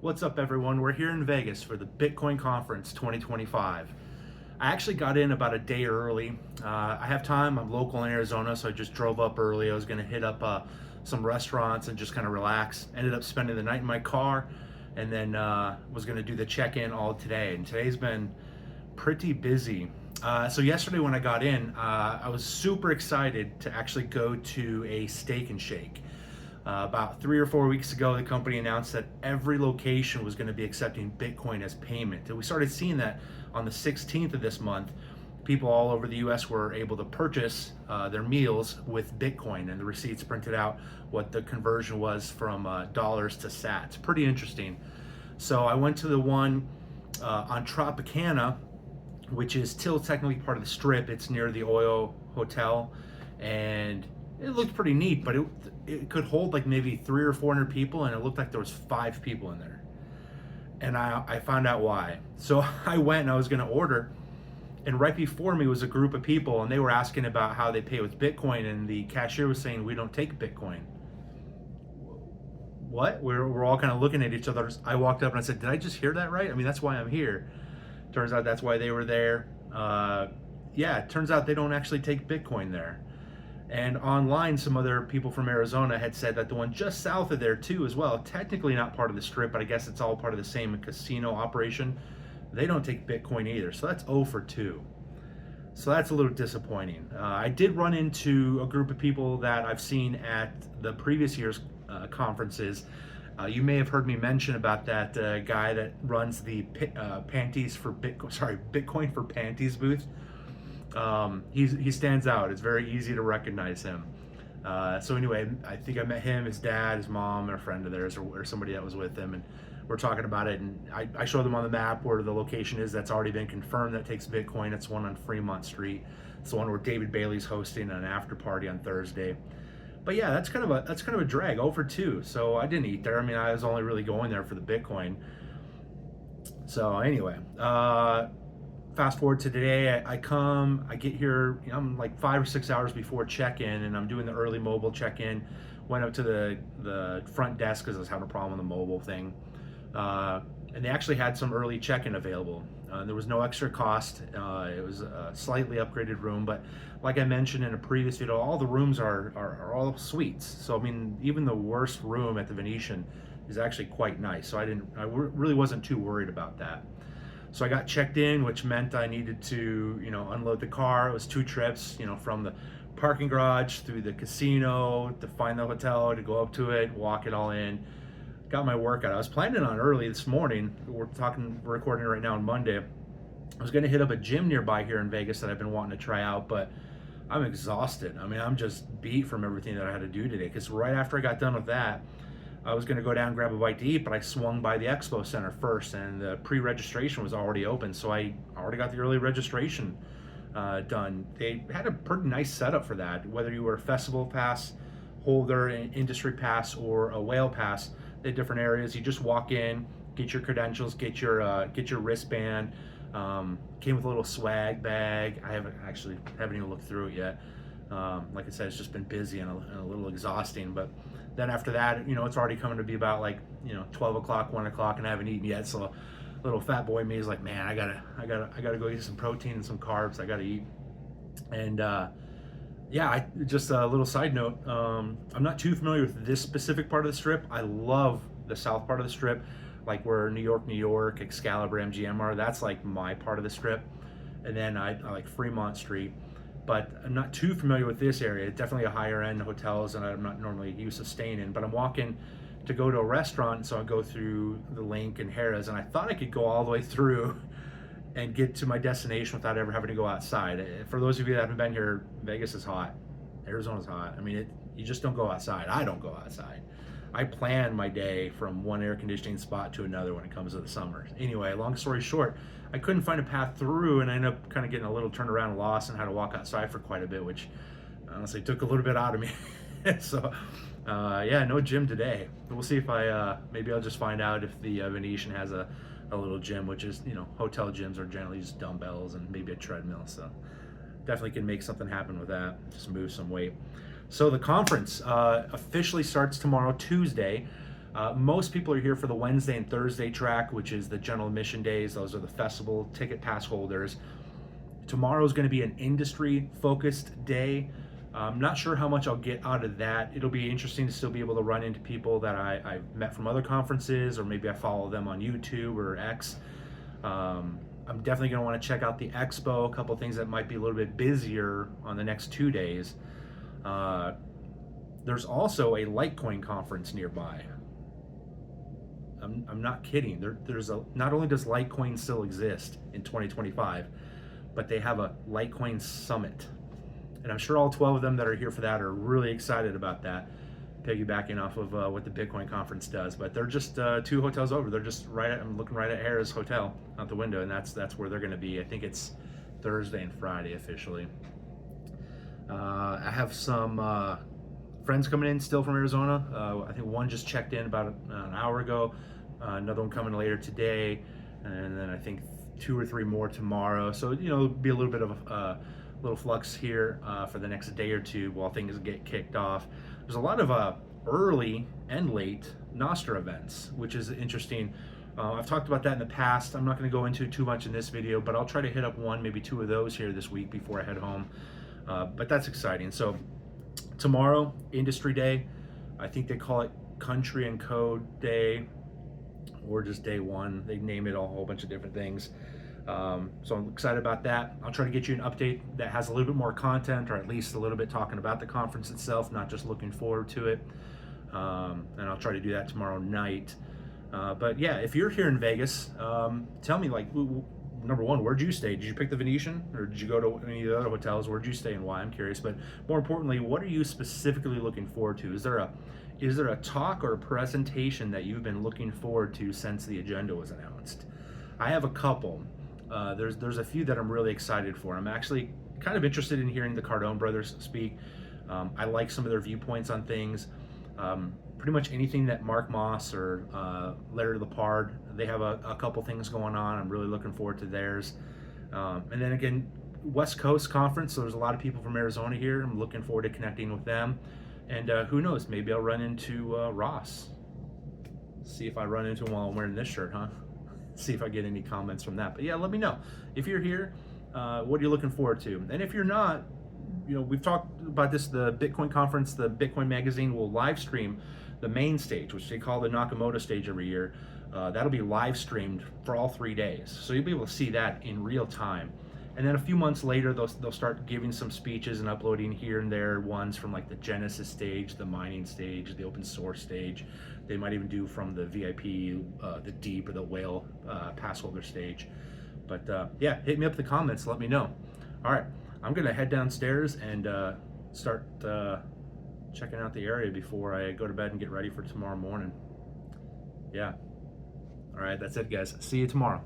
What's up, everyone? We're here in Vegas for the Bitcoin Conference 2025. I actually got in about a day early. I have time. I'm local in Arizona, so I just drove up early. I was going to hit up some restaurants and just kind of relax. Ended up spending the night in my car, and then was going to do the check-in all today. And today's been pretty busy. So yesterday when I got in, I was super excited to actually go to a Steak and Shake. About 3 or 4 weeks ago, the company announced that every location was going to be accepting Bitcoin as payment. And we started seeing that on the 16th of this month. People all over the US were able to purchase their meals with Bitcoin, and the receipts printed out what the conversion was from dollars to sats. Pretty interesting. So I went to the one on Tropicana, which is still technically part of the Strip. It's near the Oil Hotel, and it looked pretty neat, but it could hold like maybe 300 or 400 people, and it looked like there was 5 people in there. And I found out why. So I went and I was going to order, and right before me was a group of people, and they were asking about how they pay with Bitcoin, and the cashier was saying, "We don't take Bitcoin." What? We're all kind of looking at each other. I walked up and I said, "Did I just hear that right? I mean, that's why I'm here." Turns out that's why they were there. Yeah, it turns out they don't actually take Bitcoin there. And online, some other people from Arizona had said that the one just south of there too as well, technically not part of the Strip, but I guess it's all part of the same casino operation. They don't take Bitcoin either, so that's 0 for 2. So that's a little disappointing. I did run into a group of people that I've seen at the previous year's conferences. You may have heard me mention about that guy that runs the Bitcoin for Panties booth. He stands out. It's very easy to recognize him. So anyway, I think I met him, his dad, his mom, or a friend of theirs, or somebody that was with him, and we're talking about it. And I showed them on the map where the location is. That's already been confirmed. That takes Bitcoin. It's one on Fremont Street. It's the one where David Bailey's hosting an after party on Thursday. But yeah, that's kind of a drag. 0 for 2. So I didn't eat there. I mean, I was only really going there for the Bitcoin. So anyway. Fast forward to today, I get here, I'm like 5 or 6 hours before check-in, and I'm doing the early mobile check-in. Went up to the front desk because I was having a problem with the mobile thing. And they actually had some early check-in available. There was no extra cost. It was a slightly upgraded room, but like I mentioned in a previous video, all the rooms are all suites. So I mean, even the worst room at the Venetian is actually quite nice. So I really wasn't too worried about that. So I got checked in, which meant I needed to, unload the car. It was 2 trips, from the parking garage through the casino to find the hotel, to go up to it, walk it all in. Got my workout. I was planning on early this morning. We're recording right now on Monday. I was going to hit up a gym nearby here in Vegas that I've been wanting to try out, but I'm exhausted. I mean, I'm just beat from everything that I had to do today, because right after I got done with that, I was going to go down and grab a bite to eat, but I swung by the Expo Center first, and the pre-registration was already open, so I already got the early registration done. They had a pretty nice setup for that. Whether you were a festival pass holder, an industry pass, or a whale pass, they had different areas. You just walk in, get your credentials, get your wristband. Came with a little swag bag. I haven't even looked through it yet. Like I said, it's just been busy and a little exhausting, but then after that, it's already coming to be about 12 o'clock, 1 o'clock, and I haven't eaten yet. So little fat boy me is like, man, I gotta go get some protein and some carbs. I gotta eat. And yeah, just a little side note. I'm not too familiar with this specific part of the Strip. I love the south part of the Strip, like where New York, Excalibur, MGM are. That's like my part of the Strip. And then I like Fremont Street. But I'm not too familiar with this area. It's definitely a higher end hotels, and I'm not normally used to staying in. But I'm walking to go to a restaurant, so I go through the Link and Harrah's, and I thought I could go all the way through and get to my destination without ever having to go outside. For those of you that haven't been here, Vegas is hot. Arizona's hot. I mean, you just don't go outside. I don't go outside. I plan my day from one air conditioning spot to another when it comes to the summer. Anyway, long story short, I couldn't find a path through, and I ended up kind of getting a little turned around and lost and had to walk outside for quite a bit, which honestly took a little bit out of me. So yeah, no gym today. We'll see if maybe I'll just find out if the Venetian has a little gym, which is, hotel gyms are generally just dumbbells and maybe a treadmill. So definitely can make something happen with that, just move some weight. So the conference officially starts tomorrow, Tuesday. Most people are here for the Wednesday and Thursday track, which is the general admission days. Those are the festival ticket pass holders. Tomorrow is going to be an industry focused day. I'm not sure how much I'll get out of that. It'll be interesting to still be able to run into people that I've met from other conferences, or maybe I follow them on YouTube or X. I'm definitely going to want to check out the expo, a couple things that might be a little bit busier on the next 2 days. There's also a Litecoin conference nearby. I'm not kidding. Not only does Litecoin still exist in 2025, but they have a Litecoin summit. And I'm sure all 12 of them that are here for that are really excited about that, piggybacking off of what the Bitcoin conference does. But they're just 2 hotels over. They're just I'm looking right at Harrah's hotel out the window, and that's where they're going to be. I think it's Thursday and Friday officially. I have some friends coming in still from Arizona. I think one just checked in about an hour ago. Another one coming later today, and then I think 2 or 3 more tomorrow. So it'll be a little bit of a little flux here for the next day or two while things get kicked off. There's a lot of early and late Nostra events, which is interesting. I've talked about that in the past. I'm not going to go into too much in this video, but I'll try to hit up 1, maybe 2 of those here this week before I head home. But that's exciting. So tomorrow, Industry Day. I think they call it Country and Code Day, or just Day 1. They name it a whole bunch of different things. So I'm excited about that. I'll try to get you an update that has a little bit more content, or at least a little bit talking about the conference itself, not just looking forward to it. And I'll try to do that tomorrow night. But yeah, if you're here in Vegas, tell me, like, number one, where'd you stay? Did you pick the Venetian, or did you go to any of the other hotels? Where'd you stay and why? I'm curious. But more importantly, what are you specifically looking forward to? Is there a talk or a presentation that you've been looking forward to since the agenda was announced? I have a couple. There's a few that I'm really excited for. I'm actually kind of interested in hearing the Cardone brothers speak. I like some of their viewpoints on things. Pretty much anything that Mark Moss or Larry Lepard, they have a couple things going on. I'm really looking forward to theirs. And then again, West Coast Conference, so there's a lot of people from Arizona here. I'm looking forward to connecting with them. And who knows, maybe I'll run into Ross. See if I run into him while I'm wearing this shirt, huh? See if I get any comments from that. But yeah, let me know. If you're here, what are you looking forward to? And if you're not, we've talked about this, the Bitcoin conference, the Bitcoin magazine will live stream the main stage, which they call the Nakamoto stage every year. That'll be live streamed for all 3 days. So you'll be able to see that in real time. And then a few months later, they'll start giving some speeches and uploading here and there ones from like the Genesis stage, the mining stage, the open source stage. They might even do from the VIP, the Deep or the Whale pass holder stage. But yeah, hit me up in the comments, let me know. All right, I'm gonna head downstairs and start checking out the area before I go to bed and get ready for tomorrow morning. Yeah. All right, that's it, guys. See you tomorrow.